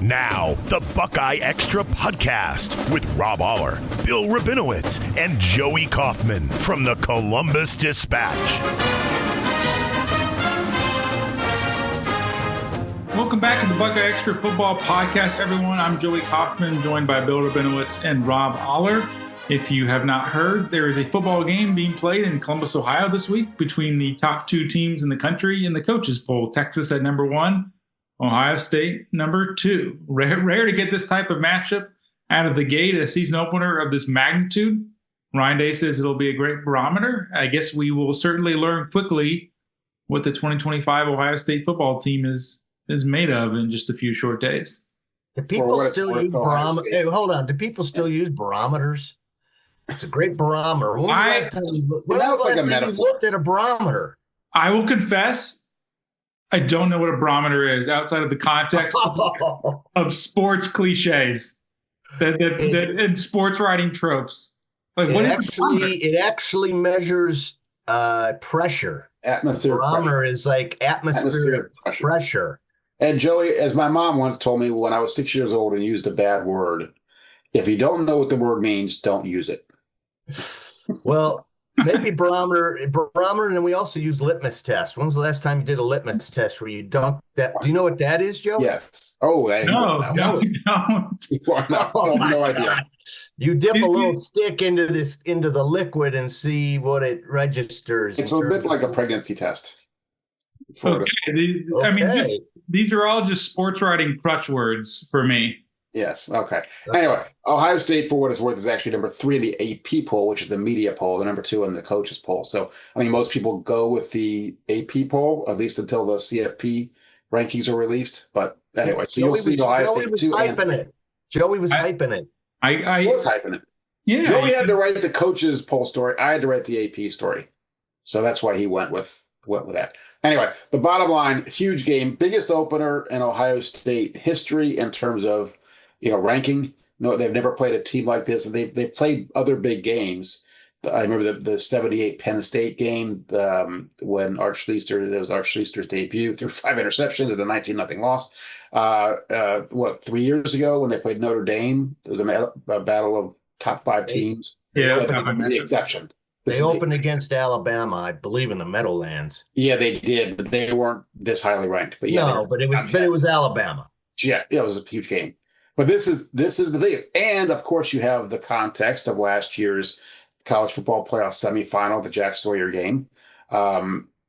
Now, the Buckeye Extra podcast with Rob Oller, Bill Rabinowitz, and Joey Kaufman from the Columbus Dispatch. Welcome back to the Buckeye Extra football podcast, everyone. I'm Joey Kaufman, joined by Bill Rabinowitz and Rob Oller. If you have not heard, there is a football game being played in Columbus, Ohio this week between the top two teams in the country in the coaches poll. Texas at number 1, Ohio State number 2. Rare to get this type of matchup out of the gate, a season opener of this magnitude. Ryan Day says it'll be a great barometer. I guess we will certainly learn quickly what the 2025 Ohio State football team is made of in just a few short days. Do people still use barometers? Hey, hold on. Do people still use barometers? It's a great barometer. When was the last time you looked at a barometer? I will confess, I don't know what a barometer is outside of the context of sports cliches and sports writing tropes. Like, it actually measures pressure. Atmospheric barometer pressure. Is like atmospheric pressure. And Joey, as my mom once told me when I was 6 years old and used a bad word, if you don't know what the word means, don't use it. Well, maybe barometer, and then we also use litmus test. When's the last time you did a litmus test where you dunk that? Do you know what that is, Joe? Yes. Oh, no, we don't. No idea. You dip a little stick into the liquid and see what it registers. It's a bit like a pregnancy test. Okay. I mean, these are all just sports writing crutch words for me. Yes. Okay. Anyway, Ohio State, for what it's worth, is actually number 3 in the AP poll, which is the media poll, the number 2 in the coaches poll. So, I mean, most people go with the AP poll, at least until the CFP rankings are released. But anyway, so you'll see Ohio State 2. Joey was hyping it. I was hyping it. Yeah. Joey had to write the coaches poll story. I had to write the AP story. So that's why he went with that. Anyway, the bottom line, huge game, biggest opener in Ohio State history in terms of, ranking. No, they've never played a team like this, and they've played other big games. I remember the 78 Penn State game when Arch Schleister's debut, threw 5 interceptions and a 19-0 loss. 3 years ago when they played Notre Dame, there was a battle of top 5 teams. Yeah, the exception. They opened against Alabama, I believe, in the Meadowlands. Yeah, they did, but they weren't this highly ranked. But yeah, but it was Alabama. Yeah, it was a huge game. But this is the biggest. And of course, you have the context of last year's college football playoff semifinal, the Jack Sawyer game.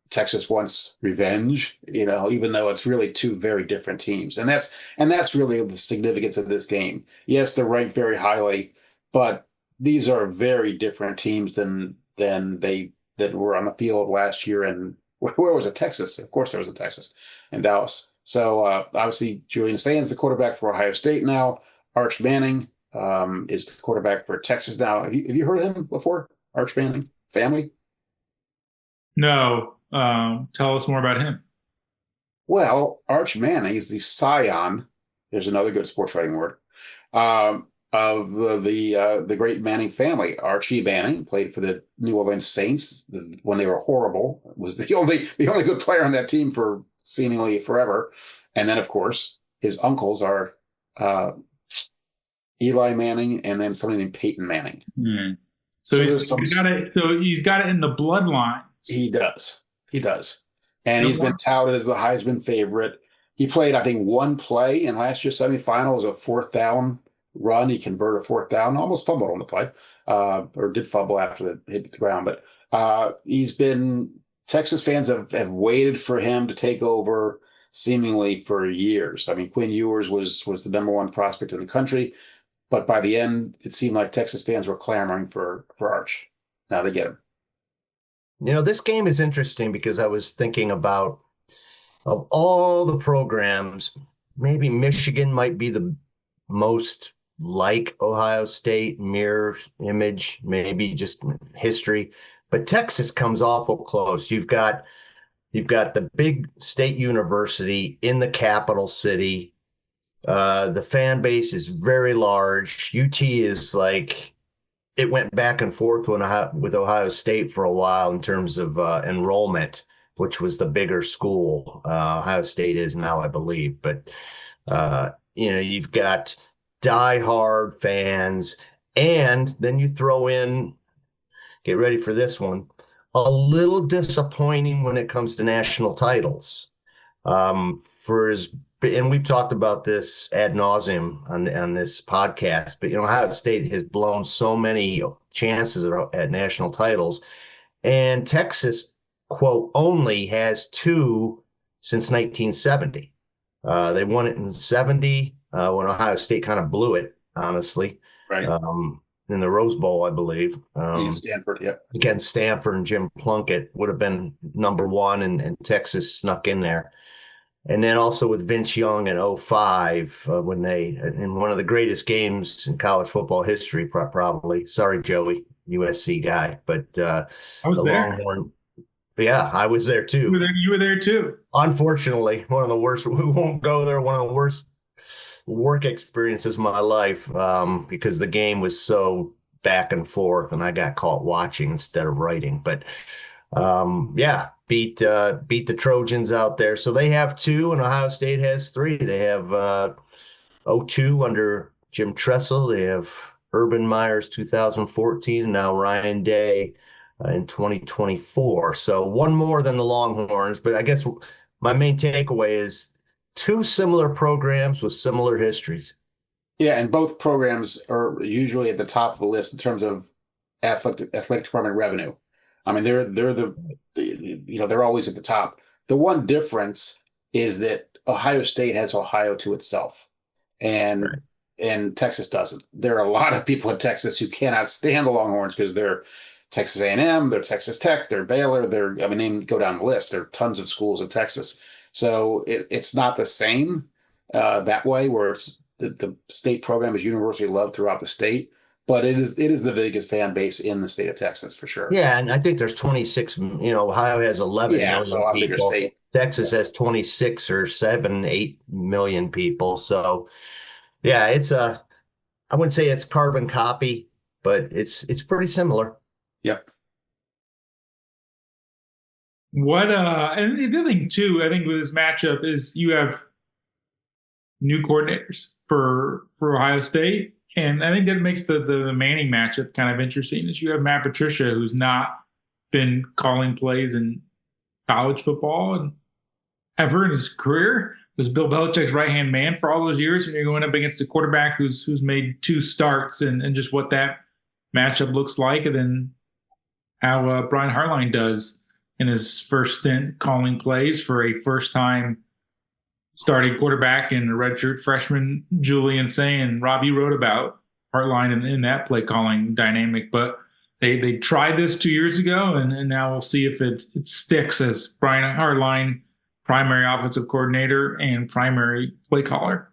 Texas wants revenge, even though it's really 2 very different teams. And that's really the significance of this game. Yes, they're ranked very highly, but these are very different teams than that were on the field last year. And where was it? Texas. Of course, there was a Texas and Dallas. So obviously, Julian Sands, the quarterback for Ohio State now. Arch Manning is the quarterback for Texas now. Have you heard of him before? Arch Manning family? No. Tell us more about him. Well, Arch Manning is the scion. There's another good sports writing word. Of the great Manning family. Archie Manning played for the New Orleans Saints when they were horrible. Was the only good player on that team for seemingly forever. And then, of course, his uncles are Eli Manning and then somebody named Peyton Manning. Mm. So he's got it in the bloodline. He does. And he's been touted as the Heisman favorite. He played, I think, one play in last year's semifinal. It was a 4th down run. He converted a 4th down, almost fumbled on the play, or did fumble after it hit the ground. But Texas fans have waited for him to take over seemingly for years. I mean, Quinn Ewers was the number 1 prospect in the country, but by the end, it seemed like Texas fans were clamoring for Arch. Now they get him. This game is interesting because I was thinking about, of all the programs, maybe Michigan might be the most like Ohio State, mirror image, maybe just history. But Texas comes awful close. You've got the big state university in the capital city. The fan base is very large. UT is like, it went back and forth with Ohio State for a while in terms of enrollment, which was the bigger school. Ohio State is now, I believe. But You've got diehard fans, and then you throw in, get ready for this one, a little disappointing when it comes to national titles. And we've talked about this ad nauseum on this podcast, but Ohio State has blown so many chances at national titles, and Texas, quote, only has two since 1970. They won it in 70 when Ohio State kind of blew it, honestly. Right. In the Rose Bowl, I believe. Stanford, yep. Against Stanford, and Jim Plunkett would have been number one, and Texas snuck in there. And then also with Vince Young in 2005, when in one of the greatest games in college football history, probably. Sorry, Joey, USC guy, but I was the there. Longhorn. Yeah, I was there too. You were there too. Unfortunately, one of the worst. We won't go there. One of the worst work experiences of my life, because the game was so back and forth, and I got caught watching instead of writing. But beat the Trojans out there. So they have two, and Ohio State has three. They have 02 under Jim Tressel. They have Urban Meyer's 2014, and now Ryan Day in 2024. So one more than the Longhorns. But I guess my main takeaway is two similar programs with similar histories. Yeah, and both programs are usually at the top of the list in terms of athletic department revenue. I mean, they're always at the top. The one difference is that Ohio State has Ohio to itself, and Texas doesn't. There are a lot of people in Texas who cannot stand the Longhorns because they're Texas A&M, they're Texas Tech, they're Baylor, go down the list. There are tons of schools in Texas. So it's not the same that way, where the state program is universally loved throughout the state. But it is the biggest fan base in the state of Texas for sure. Yeah, and I think there's 26. Ohio has 11 million it's a lot bigger people. state. Texas has 26 or 8 million people. So, yeah, I wouldn't say it's carbon copy, but it's pretty similar. Yep. And the other thing too, I think with this matchup is you have new coordinators for Ohio State. And I think that makes the Manning matchup kind of interesting, is you have Matt Patricia, who's not been calling plays in college football and ever in his career, was Bill Belichick's right-hand man for all those years, and you're going up against a quarterback who's made 2 starts, and just what that matchup looks like, and then how Brian Hartline does in his first stint calling plays for a first-time starting quarterback and a redshirt freshman, Julian Saying. Rob, you wrote about Hartline in that play calling dynamic, but they tried this 2 years ago, and now we'll see if it sticks as Brian Hartline, primary offensive coordinator and primary play caller.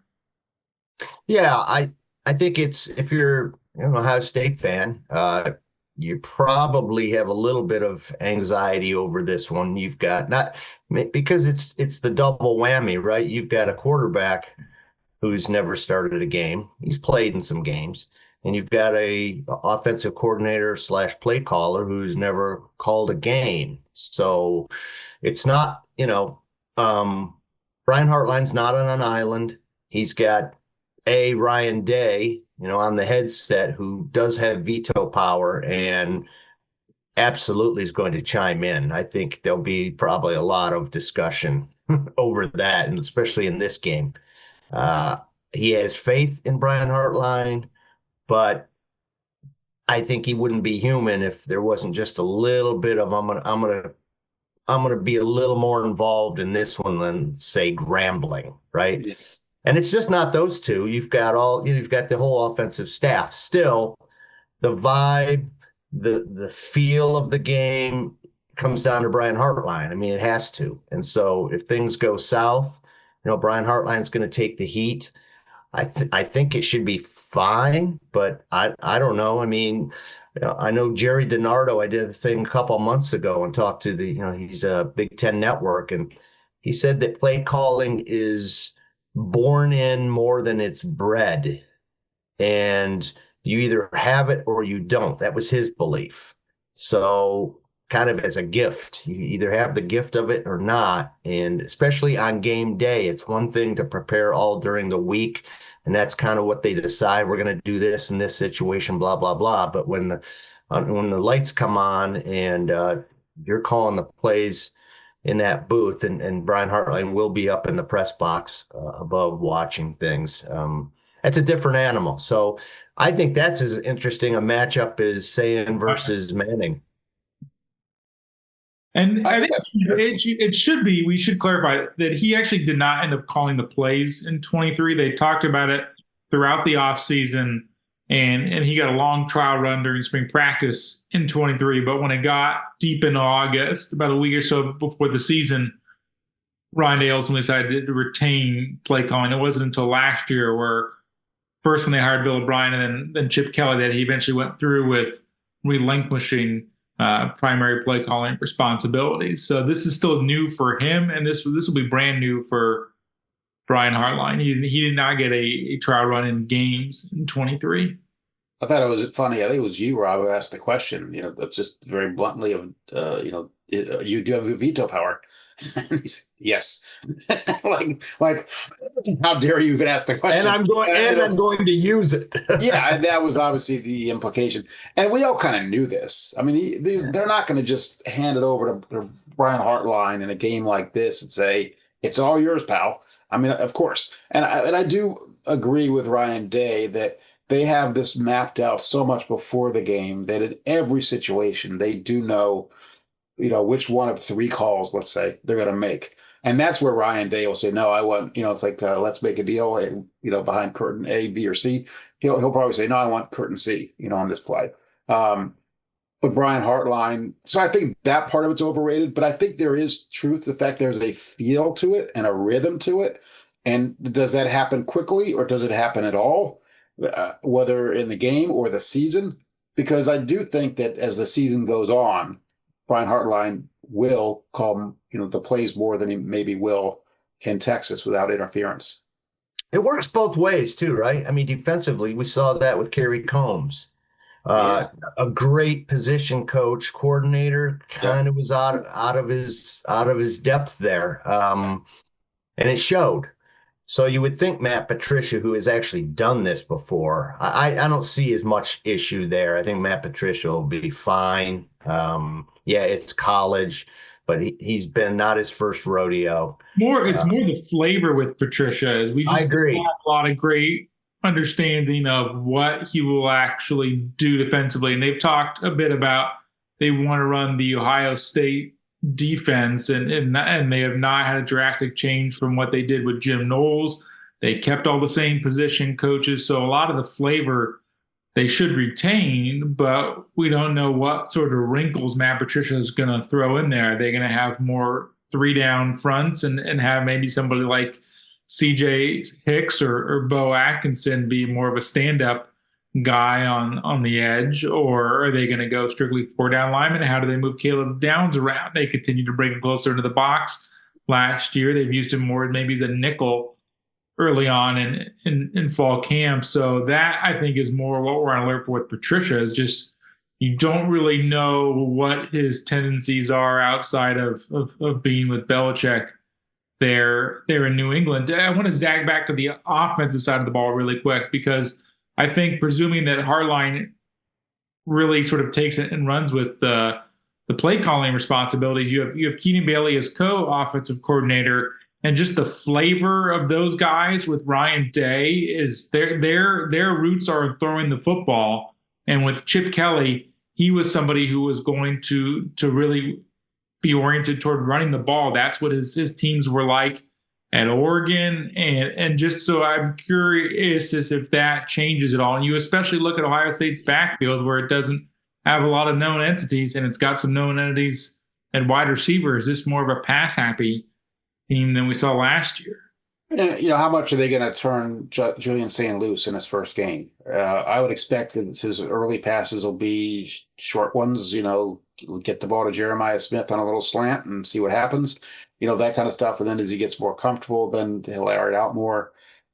Yeah, I think if you're an Ohio State fan, you probably have a little bit of anxiety over this one. You've got because it's the double whammy, right? You've got a quarterback who's never started a game. He's played in some games. And you've got a offensive coordinator / play caller who's never called a game. So it's not, Brian Hartline's not on an island. He's got Ryan Day, on the headset, who does have veto power and absolutely is going to chime in. I think there'll be probably a lot of discussion over that, and especially in this game. He has faith in Brian Hartline, but I think he wouldn't be human if there wasn't just a little bit of I'm gonna be a little more involved in this one than, say, Grambling, right? Yeah. And it's just not those two. You've got the whole offensive staff. Still, the vibe, the feel of the game comes down to Brian Hartline. I mean, it has to. And so if things go south, Brian Hartline's going to take the heat. I think it should be fine, but I don't know. I mean, I know Jerry DiNardo. I did a thing a couple of months ago and talked to he's a Big Ten Network, and he said that play calling is born in more than it's bred, and you either have it or you don't. That was his belief. So kind of as a gift. You either have the gift of it or not. And especially on game day, it's one thing to prepare all during the week. And that's kind of what they decide. We're going to do this in this situation, blah, blah, blah. But when the lights come on and you're calling the plays in that booth, and Brian Hartline will be up in the press box above watching things, that's a different animal. So I think that's as interesting a matchup as Sayan versus Manning. And I think it should be, we should clarify that he actually did not end up calling the plays in 23. They talked about it throughout the offseason, and he got a long trial run during spring practice in 23. But when it got deep into August, about a week or so before the season, Ryan Day ultimately decided to retain play calling. It wasn't until last year where first when they hired Bill O'Brien and then Chip Kelly that he eventually went through with relinquishing primary play calling responsibilities. So this is still new for him, and this will be brand new for Brian Hartline. He did not get a trial run in games in 23. I thought it was funny. I think it was you, Rob, who asked the question. Just very bluntly of, you do have veto power. And he said, yes. like, how dare you even ask the question? And I'm going to use it. Yeah, and that was obviously the implication. And we all kind of knew this. I mean, they're not going to just hand it over to Brian Hartline in a game like this and say, it's all yours, pal. I mean, of course. And I do agree with Ryan Day that they have this mapped out so much before the game that in every situation they do know, which one of three calls, let's say, they're going to make. And that's where Ryan Day will say, no, I want, it's like, let's make a deal, behind curtain A, B, or C. He'll probably say, no, I want curtain C, on this play. But Brian Hartline, so I think that part of it's overrated, but I think there is truth to the fact there's a feel to it and a rhythm to it. And does that happen quickly or does it happen at all, whether in the game or the season? Because I do think that as the season goes on, Brian Hartline will call, the plays more than he maybe will in Texas without interference. It works both ways too, right? I mean, defensively, we saw that with Kerry Combs. A great position coach, coordinator, kind of was out of his depth there, and it showed. So you would think Matt Patricia, who has actually done this before, I don't see as much issue there. I think Matt Patricia will be fine. It's college, but he's been not his first rodeo. It's more the flavor with Patricia. As we just I agree. Have a lot of great understanding of what he will actually do defensively. And they've talked a bit about they want to run the Ohio State defense, and they have not had a drastic change from what they did with Jim Knowles. They kept all the same position coaches. So a lot of the flavor they should retain, but we don't know what sort of wrinkles Matt Patricia is going to throw in there. Are they going to have more 3-down fronts and have maybe somebody like CJ Hicks or Bo Atkinson be more of a stand-up guy on the edge, or are they going to go strictly 4-down linemen? How do they move Caleb Downs around? They continue to bring him closer into the box. Last year, they've used him more maybe as a nickel early on in fall camp. So that, I think, is more what we're on alert for with Patricia, is just you don't really know what his tendencies are outside of being with Belichick there in New England. I want to zag back to the offensive side of the ball really quick, because I think presuming that Hartline really sort of takes it and runs with the play calling responsibilities, you have Keenan Bailey as co-offensive coordinator, and just the flavor of those guys with Ryan Day is their roots are throwing the football. And with Chip Kelly, he was somebody who was going to really be oriented toward running the ball. That's what his teams were like at Oregon. And just so I'm curious as if that changes at all. And you especially look at Ohio State's backfield, where it doesn't have a lot of known entities, and it's got some known entities at wide receiver. Is this more of a pass-happy team than we saw last year? How much are they going to turn Julian Saint loose in his first game? I would expect that his early passes will be short ones, get the ball to Jeremiah Smith on a little slant and see what happens, that kind of stuff. And then as he gets more comfortable, then he'll air it out more.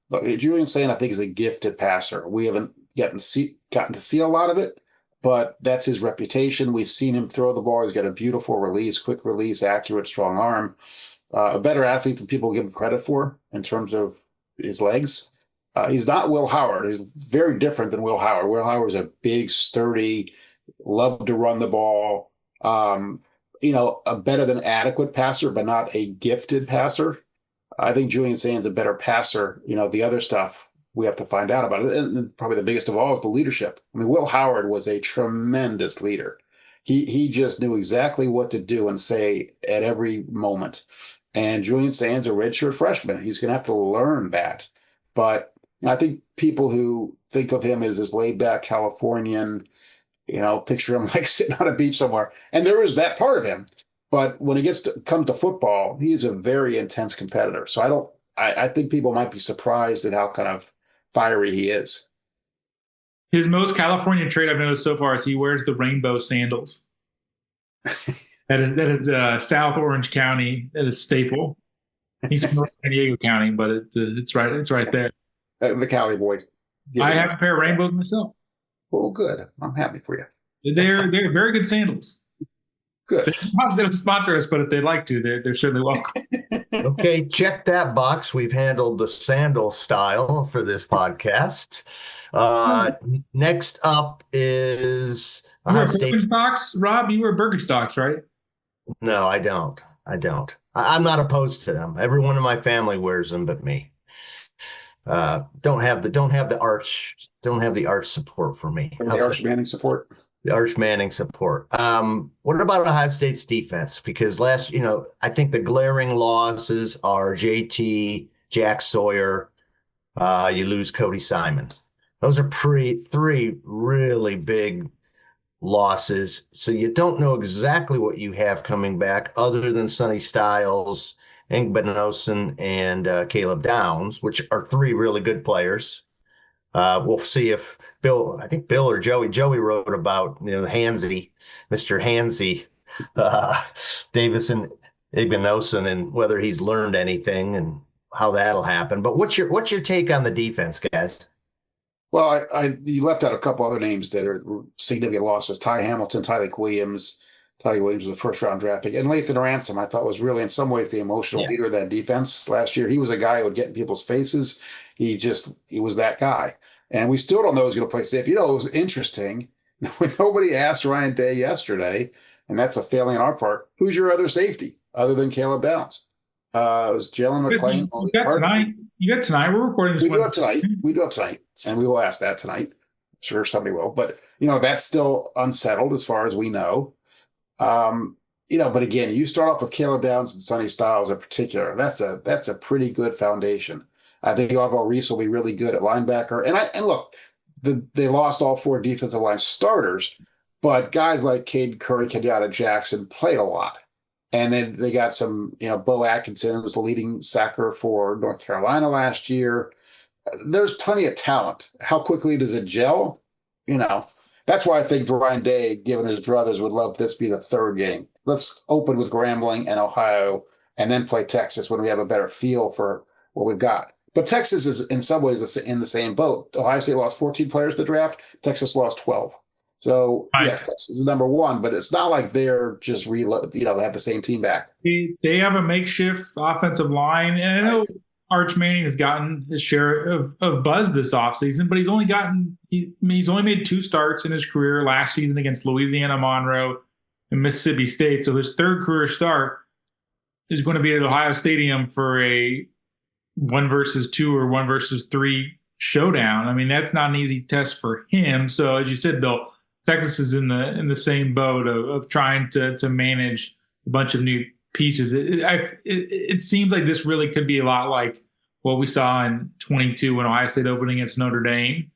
But Julian Saint, I think, is a gifted passer. We haven't gotten to see a lot of it, but that's his reputation. We've seen him throw the ball. He's got a beautiful release, quick release, accurate, strong arm. A better athlete than people give him credit for in terms of his legs. He's not Will Howard. He's very different than Will Howard. Will Howard is a big, sturdy, love to run the ball, a better than adequate passer, but not a gifted passer. I think Julian Sands a better passer. The other stuff we have to find out about it. And probably the biggest of all is the leadership. I mean, Will Howard was a tremendous leader. He just knew exactly what to do and say at every moment. And Julian Sands, a redshirt freshman, he's going to have to learn that. But I think people who think of him as this laid-back Californian, picture him like sitting on a beach somewhere. And there is that part of him. But when it comes to football, he is a very intense competitor. So I think people might be surprised at how kind of fiery he is. His most California trait I've noticed so far is he wears the rainbow sandals. That is South Orange County. That is staple. He's from San Diego County, but it's right. It's right there. The Cali boys. I have a pair of rainbows myself. Well, good. I'm happy for you. They're very good sandals. Good. They don't sponsor us, but if they'd like to, they're certainly welcome. Okay, check that box. We've handled the sandal style for this podcast. Next up is Ohio State. Birkenstocks, Rob. You wear Birkenstocks, right? No, I don't. I'm not opposed to them. Everyone in my family wears them, but me. Don't have the arch support for me. The Arch Manning support. The Arch Manning support. What about Ohio State's defense? Because I think the glaring losses are JT, Jack Sawyer. You lose Cody Simon. Those are three really big losses. So you don't know exactly what you have coming back other than Sonny Styles, Rabinowitz, and Caleb Downs, which are three really good players. We'll see if Bill or Joey wrote about, Mr. Hansy, Davison Igbinosun, and whether he's learned anything and how that'll happen. But what's your take on the defense, guys? Well, you left out a couple other names that are significant losses. Ty Hamilton, Tyleik Williams. Tyleik Williams was a first-round draft pick. And Lathan Ransom, I thought, was really, in some ways, the emotional leader of that defense last year. He was a guy who would get in people's faces. He was that guy. And we still don't know who's going to play safe. It was interesting. Nobody asked Ryan Day yesterday, and that's a failing on our part, who's your other safety other than Caleb Downs? It was Jalen McClain. You got tonight. We're recording this. We do have tonight, and we will ask that tonight. I'm sure somebody will. But, that's still unsettled as far as we know. But again, you start off with Caleb Downs and Sonny Styles in particular. That's a pretty good foundation. I think Arvell Reese will be really good at linebacker. And look, they lost all four defensive line starters, but guys like Cade Curry, Kenyatta Jackson played a lot. And then they got some, Bo Atkinson was the leading sacker for North Carolina last year. There's plenty of talent. How quickly does it gel? That's why I think Ryan Day, given his druthers, would love this be the third game. Let's open with Grambling and Ohio and then play Texas when we have a better feel for what we've got. But Texas is in some ways in the same boat. Ohio State lost 14 players to the draft. Texas lost 12. So, yes, Texas is number one, but it's not like they're just they have the same team back. They have a makeshift offensive line. And I know Arch Manning has gotten his share of buzz this offseason, but he's only made 2 starts in his career last season against Louisiana Monroe and Mississippi State. So his third career start is going to be at Ohio Stadium for a 1 versus 2 or 1 versus 3 showdown. I mean, that's not an easy test for him. So as you said, Bill, Texas is in the same boat of trying to manage a bunch of new pieces. It seems like this really could be a lot like what we saw in 22 when Ohio State opened against Notre Dame,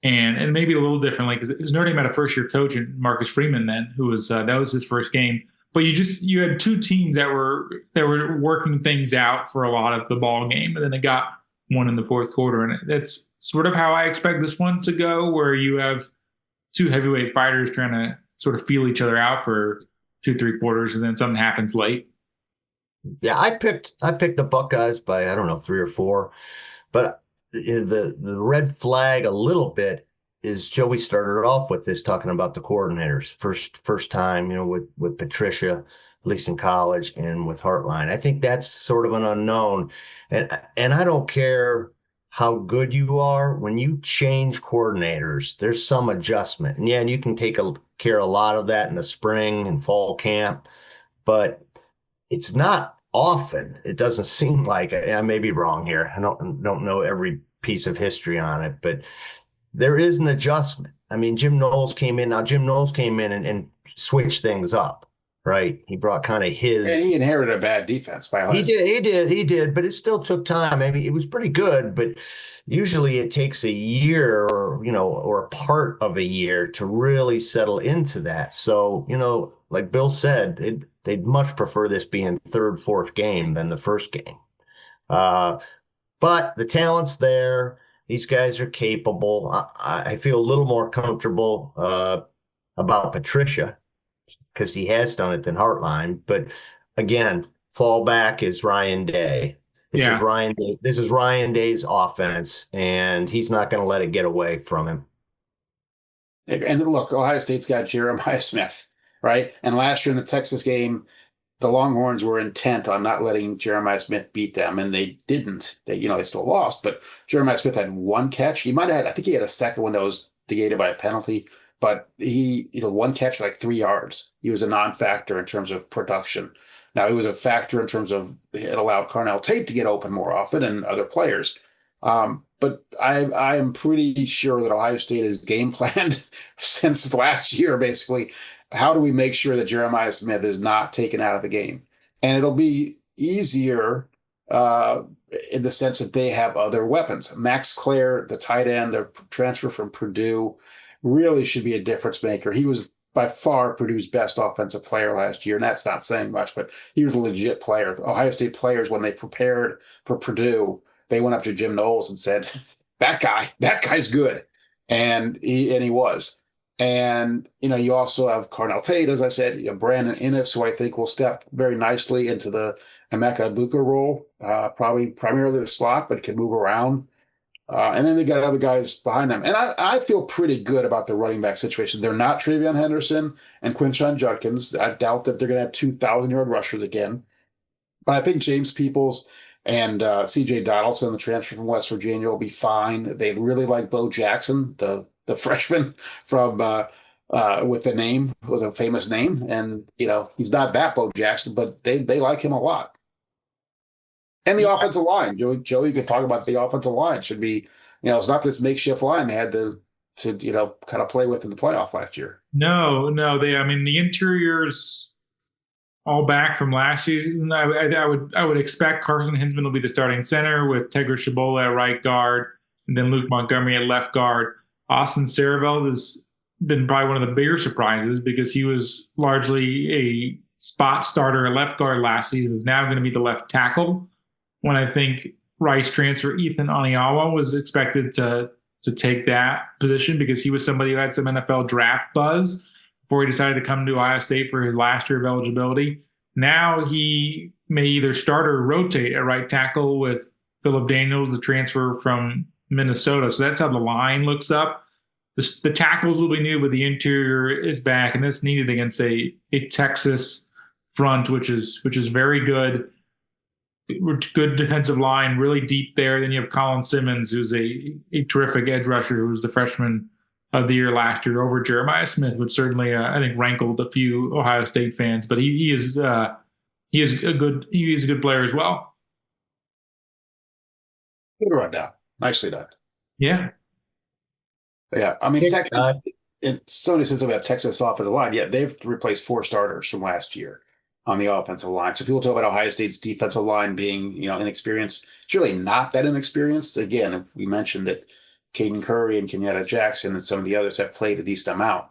and maybe a little differently because Notre Dame had a first-year coach in Marcus Freeman then, who was that was his first game. But you had 2 teams that were working things out for a lot of the ball game, and then they got one in the fourth quarter, and that's sort of how I expect this one to go, where you have 2 heavyweight fighters trying to sort of feel each other out for 2-3 quarters, and then something happens late. Yeah, I picked the Buckeyes by 3 or 4, but the red flag a little bit is Joey started off with this talking about the coordinators first time, with Patricia, at least in college, and with Hartline. I think that's sort of an unknown. And I don't care how good you are, when you change coordinators, there's some adjustment. And yeah, and you can take care of a lot of that in the spring and fall camp, but it's not often. It doesn't seem like it. I may be wrong here. I don't know every piece of history on it, but there is an adjustment. I mean, Jim Knowles came in. Now, Jim Knowles came in and switched things up, right? He brought kind of his. And he inherited a bad defense by He did, but it still took time. I mean, it was pretty good, but usually it takes a year or a part of a year to really settle into that. So, like Bill said, they'd much prefer this being third, fourth game than the first game. But the talent's there. These guys are capable. I feel a little more comfortable about Patricia because he has done it than Hartline. But again, fallback is Ryan Day. This is Ryan Day's offense, and he's not going to let it get away from him. And look, Ohio State's got Jeremiah Smith, right? And last year in the Texas game, the Longhorns were intent on not letting Jeremiah Smith beat them, and they didn't. They still lost, but Jeremiah Smith had one catch. He might have had, I think he had a second one that was negated by a penalty, but he, one catch, like 3 yards. He was a non-factor in terms of production. Now, he was a factor in terms of it allowed Carnell Tate to get open more often and other players. But I am pretty sure that Ohio State has game planned since last year, basically. How do we make sure that Jeremiah Smith is not taken out of the game? And it'll be easier in the sense that they have other weapons. Max Clare, the tight end, the transfer from Purdue, really should be a difference maker. He was by far Purdue's best offensive player last year, and that's not saying much, but he was a legit player. The Ohio State players, when they prepared for Purdue, they went up to Jim Knowles and said, that guy's good. And he was. And, you also have Carnell Tate, as I said, Brandon Innes, who I think will step very nicely into the Emeka Egbuka role, probably primarily the slot, but can move around. And then they got other guys behind them. And I feel pretty good about the running back situation. They're not Travion Henderson and Quinshon Judkins. I doubt that they're going to have 2,000-yard rushers again. But I think James Peoples and C.J. Donaldson, the transfer from West Virginia, will be fine. They really like Bo Jackson, the freshman from with a famous name. And, he's not that Bo Jackson, but they like him a lot. And the offensive line, Joey, you could talk about the offensive line. Should be, it's not this makeshift line they had to kind of play with in the playoff last year. No, the interior's all back from last season. I would expect Carson Hinsman will be the starting center with Tegra Shabola at right guard, and then Luke Montgomery at left guard. Austin Sarabel has been probably one of the bigger surprises because he was largely a spot starter at left guard last season. Is now going to be the left tackle, when I think Rice transfer Ethan Aniawa was expected to take that position because he was somebody who had some NFL draft buzz before he decided to come to Ohio State for his last year of eligibility. Now he may either start or rotate at right tackle with Phillip Daniels, the transfer from Minnesota. So that's how the line looks up. The tackles will be new, but the interior is back, and that's needed against a Texas front, which is very good. Good defensive line, really deep there. Then you have Colin Simmons, who's a terrific edge rusher, who was the freshman of the year last year over Jeremiah Smith, which certainly I think rankled a few Ohio State fans. But he is a good player as well. Good rundown, nicely done. Yeah. I mean, somebody says about Texas offensive line. Yeah, they've replaced 4 starters from last year on the offensive line. So people talk about Ohio State's defensive line being, inexperienced. It's really not that inexperienced. Again, we mentioned that Caden Curry and Kenyatta Jackson and some of the others have played a decent amount.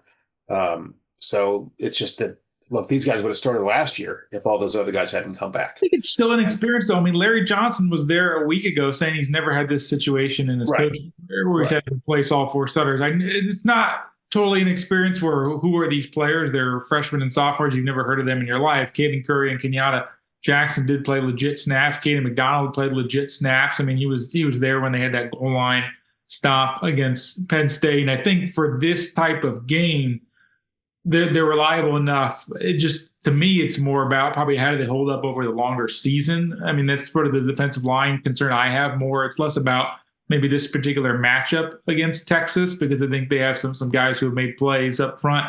So it's just that, look, these guys would have started last year if all those other guys hadn't come back. I think it's still inexperienced, though. I mean, Larry Johnson was there a week ago saying he's never had this situation in his coaching career where he's had to replace all 4 starters. It's not totally inexperienced for who are these players. They're freshmen and sophomores. You've never heard of them in your life. Caden Curry and Kenyatta Jackson did play legit snaps. Caden McDonald played legit snaps. I mean, he was there when they had that goal line stop against Penn State. And I think for this type of game, they're reliable enough. It just, to me, it's more about probably how do they hold up over the longer season. I mean, that's sort of the defensive line concern I have more. It's less about maybe this particular matchup against Texas, because I think they have some guys who have made plays up front.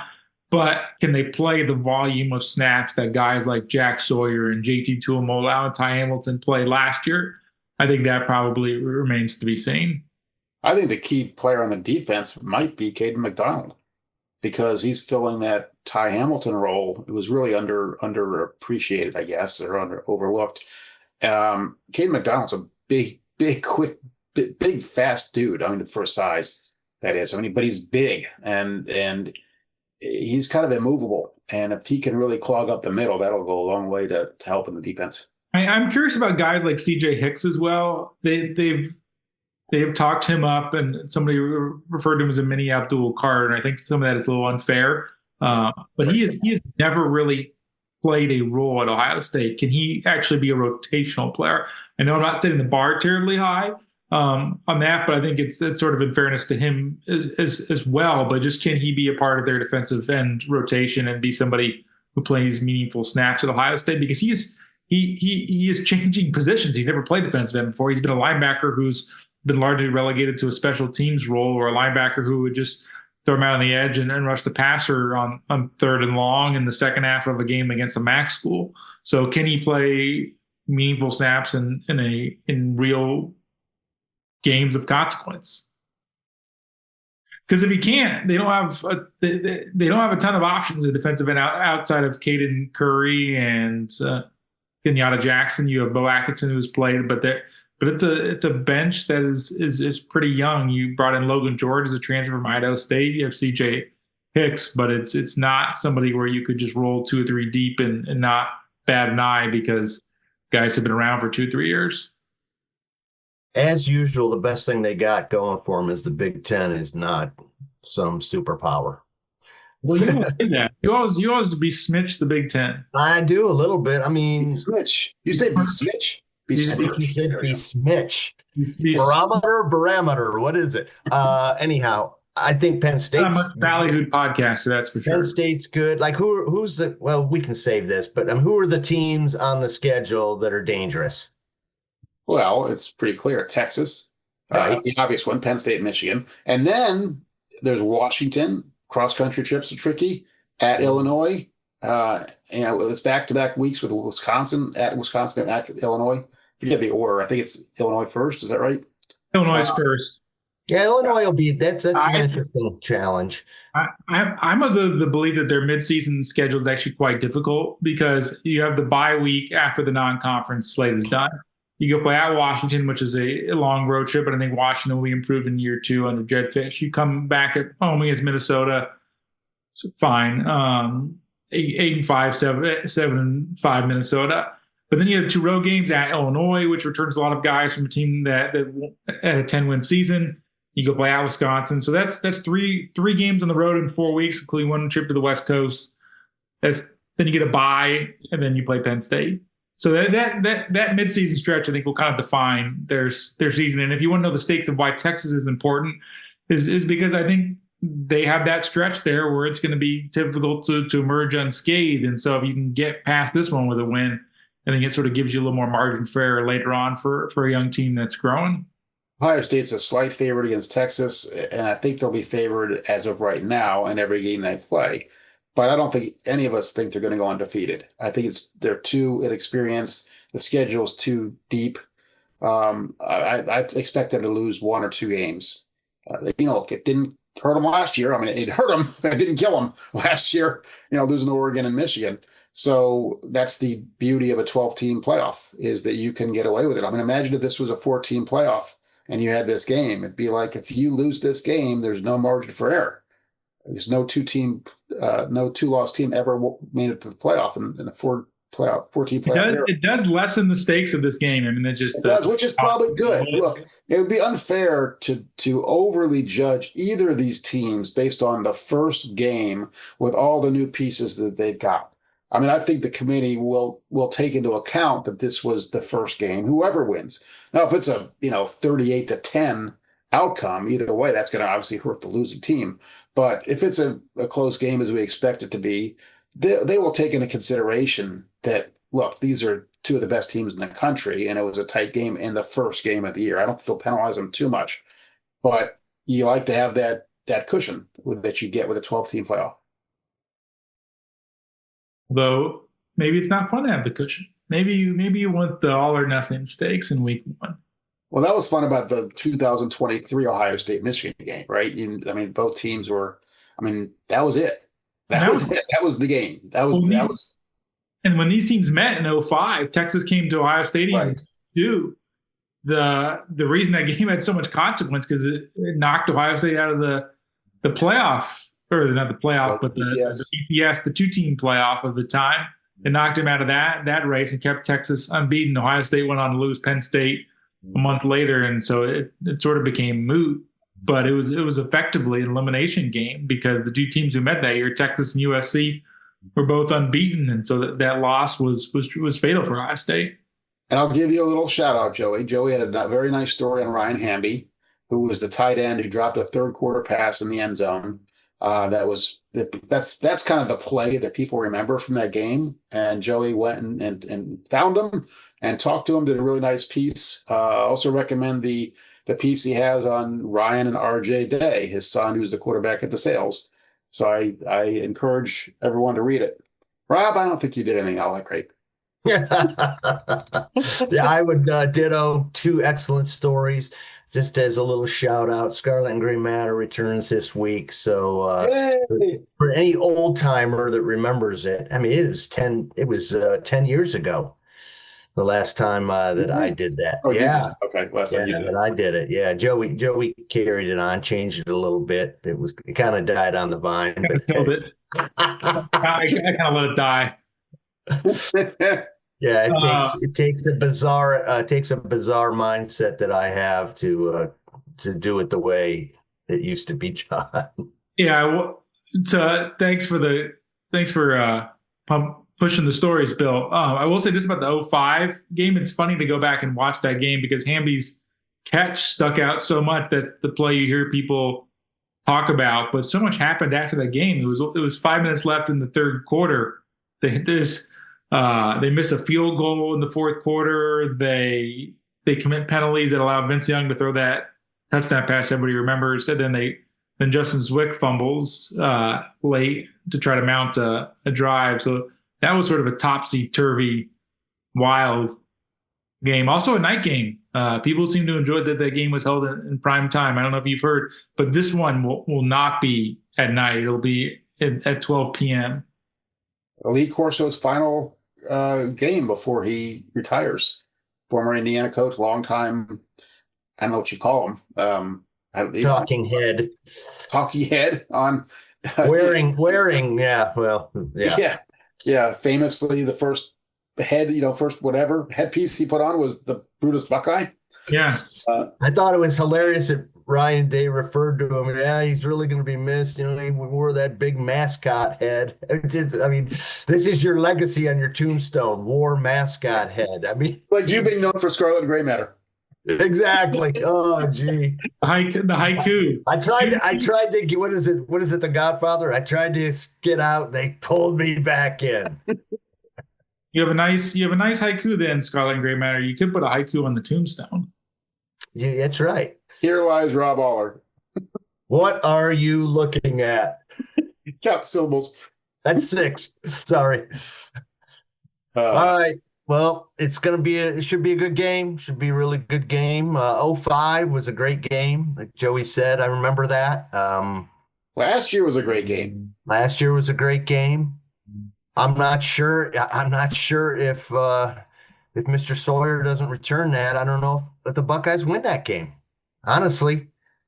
But can they play the volume of snaps that guys like Jack Sawyer and JT Tuimoloau and Ty Hamilton played last year? I think that probably remains to be seen. I think the key player on the defense might be Caden McDonald, because he's filling that Ty Hamilton role. It was really underappreciated, I guess, or overlooked. Caden McDonald's a big, quick, big, fast dude. I mean, for size, that is. I mean, but he's big and he's kind of immovable. And if he can really clog up the middle, that'll go a long way to helping the defense. I'm curious about guys like C.J. Hicks as well. They've talked him up, and somebody referred to him as a mini Abdul Carter, and I think some of that is a little unfair. But he has never really played a role at Ohio State. Can he actually be a rotational player? I know I'm not setting the bar terribly high on that, but I think it's sort of in fairness to him as well. But just can he be a part of their defensive end rotation and be somebody who plays meaningful snaps at Ohio State? Because he is changing positions. He's never played defensive end before. He's been a linebacker who's been largely relegated to a special teams role, or a linebacker who would just throw him out on the edge and rush the passer on third and long in the second half of a game against a MAC school. So can he play meaningful snaps in real games of consequence? Because if he can't, they don't have a ton of options at defensive end outside of Caden Curry and Kenyatta Jackson. You have Bo Atkinson, who's played, but it's a bench that is pretty young. You brought in Logan George as a transfer from Idaho State. You have C.J. Hicks, but it's not somebody where you could just roll 2 or 3 deep and not bat an eye, because guys have been around for 2-3 years. As usual, the best thing they got going for them is the Big Ten is not some superpower. Well, you don't say that. You always besmirch the Big Ten. I do a little bit. I mean, Switch. You said besmitch. I think you said besmitch. Barometer. What is it? Anyhow, I think Penn State's I'm a ballyhooed podcaster, that's for sure. Penn State's good. Like who's the? Well, we can save this, but who are the teams on the schedule that are dangerous? Well, it's pretty clear. Texas, Right. The obvious one, Penn State, Michigan. And then there's Washington. Cross-country trips are tricky. At Illinois. It's back-to-back weeks with Wisconsin, at Illinois. Forget the order. I think it's Illinois first. Is that right? Illinois first. Yeah, Illinois will be. That's an interesting challenge. I'm of the belief that their midseason schedule is actually quite difficult, because you have the bye week after the non-conference slate is done. You go play at Washington, which is a long road trip, but I think Washington will be improved in year 2 under Jed Fish. You come back at home against Minnesota, so fine. 8-5, 7-5 Minnesota. But then you have 2 road games at Illinois, which returns a lot of guys from a team that had a 10-win season. You go play at Wisconsin. So that's 3 games on the road in 4 weeks, including 1 trip to the West Coast. Then you get a bye, and then you play Penn State. So that midseason stretch, I think, will kind of define their season. And if you want to know the stakes of why Texas is important, is because I think they have that stretch there where it's going to be difficult to emerge unscathed. And so if you can get past this one with a win, I think it sort of gives you a little more margin for error later on for a young team that's growing. Ohio State's a slight favorite against Texas, and I think they'll be favored as of right now in every game they play. But I don't think any of us think they're going to go undefeated. I think they're too inexperienced. The schedule's too deep. I expect them to lose 1 or 2 games. It didn't hurt them last year. I mean, it hurt them. It didn't kill them last year, losing to Oregon and Michigan. So that's the beauty of a 12-team playoff, is that you can get away with it. I mean, imagine if this was a 4-team playoff and you had this game. It'd be like, if you lose this game, there's no margin for error. There's no 2-loss team ever made it to the playoff in the 4-team playoff. It does lessen the stakes of this game. I mean, it does, which is probably good. Look, it would be unfair to overly judge either of these teams based on the first game with all the new pieces that they've got. I mean, I think the committee will take into account that this was the first game, whoever wins. Now, if it's a 38-10 outcome. Either way, that's going to obviously hurt the losing team. But if it's a close game as we expect it to be, they will take into consideration that, look, these are two of the best teams in the country, and it was a tight game in the first game of the year. I don't think they'll penalize them too much, but you like to have that cushion that you get with a 12-team playoff. Though maybe it's not fun to have the cushion. Maybe you want the all or nothing stakes in week 1. Well, that was fun about the 2023 Ohio State Michigan game, right? Both teams were. That was it. That was it. That was the game. That was. And when these teams met in 2005, Texas came to Ohio Stadium too. The reason that game had so much consequence because it knocked Ohio State out of the playoff, or not the playoff, but the BCS, the 2-team playoff of the time. It knocked him out of that race and kept Texas unbeaten. Ohio State went on to lose Penn State a month later, and so it sort of became moot. But it was effectively an elimination game because the 2 teams who met that year, Texas and USC, were both unbeaten, and so that loss was fatal for Ohio State. And I'll give you a little shout out, Joey. Joey had a very nice story on Ryan Hamby, who was the tight end who dropped a third quarter pass in the end zone. That's kind of the play that people remember from that game. And Joey went and found him and talked to him, did a really nice piece. Also recommend the piece he has on Ryan and RJ Day, his son, who's the quarterback at DeSales. So I encourage everyone to read it. Rob, I don't think you did anything all that great. Yeah, I would ditto 2 excellent stories. Just as a little shout out, Scarlet and Gray Matter returns this week. So for any old timer that remembers it, it was 10 years ago. The last time that I did that. Oh, yeah. Okay. Last time you did it. I did it. Yeah. Joey carried it on, changed it a little bit. It kind of died on the vine. But killed it. I kind of let it die. Yeah, it takes a bizarre mindset that I have to do it the way it used to be done. Yeah. Well, thanks for pushing the stories, Bill. I will say this about the 2005 game. It's funny to go back and watch that game because Hamby's catch stuck out so much. That's the play you hear people talk about. But so much happened after that game. It was 5 minutes left in the third quarter. They miss a field goal in the fourth quarter. They commit penalties that allow Vince Young to throw that touchdown pass everybody remembers. And then Justin Zwick fumbles late to try to mount a drive. So that was sort of a topsy-turvy, wild game. Also a night game. People seem to enjoy that game was held in prime time. I don't know if you've heard, but this one will not be at night. It'll be at 12 p.m. Lee Corso's final game before he retires. Former Indiana coach, longtime, I don't know what you call him. Talking head on wearing. Yeah. Well, yeah. Yeah, famously the first headpiece he put on was the Brutus Buckeye. Yeah. I thought it was hilarious that Ryan Day referred to him. Yeah, he's really going to be missed. He wore that big mascot head. This is your legacy on your tombstone, war mascot head. Like you being known for Scarlet and Gray Matter. Exactly. Oh, gee. The haiku. I tried to, what is it, The Godfather? I tried to get out. They pulled me back in. You have a nice haiku then, Scarlet and Gray Matter. You could put a haiku on the tombstone. Yeah, that's right. Here lies Rob Oller. What are you looking at? Count syllables. That's 6. Sorry. All right. Well, it should be a good game. Should be a really good game. 2005 was a great game. Like Joey said, I remember that. Last year was a great game. I'm not sure if Mr. Sawyer doesn't return that. I don't know if the Buckeyes win that game. Honestly.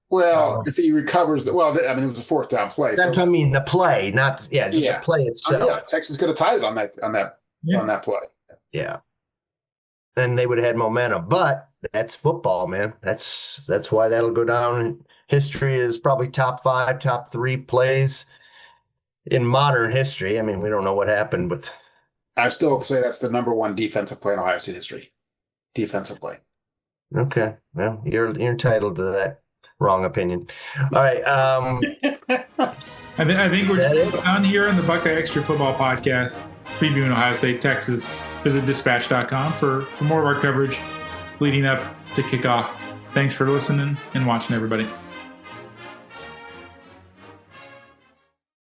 Well, if he recovers, it was a 4th down play. That's what I mean. The play, the play itself. Texas could have tied it on that play. Yeah. And they would have had momentum. But that's football, man. That's why that'll go down in history as probably top 5, top 3 plays in modern history. We don't know what happened with. I still say that's the number 1 defensive play in Ohio State history. Defensive play. Okay. Well, you're entitled to that Wrong opinion. All right. I think we're down here on the Buckeye Extra Football Podcast, previewing Ohio State, Texas. Visit dispatch.com for more of our coverage leading up to kickoff. Thanks for listening and watching, everybody.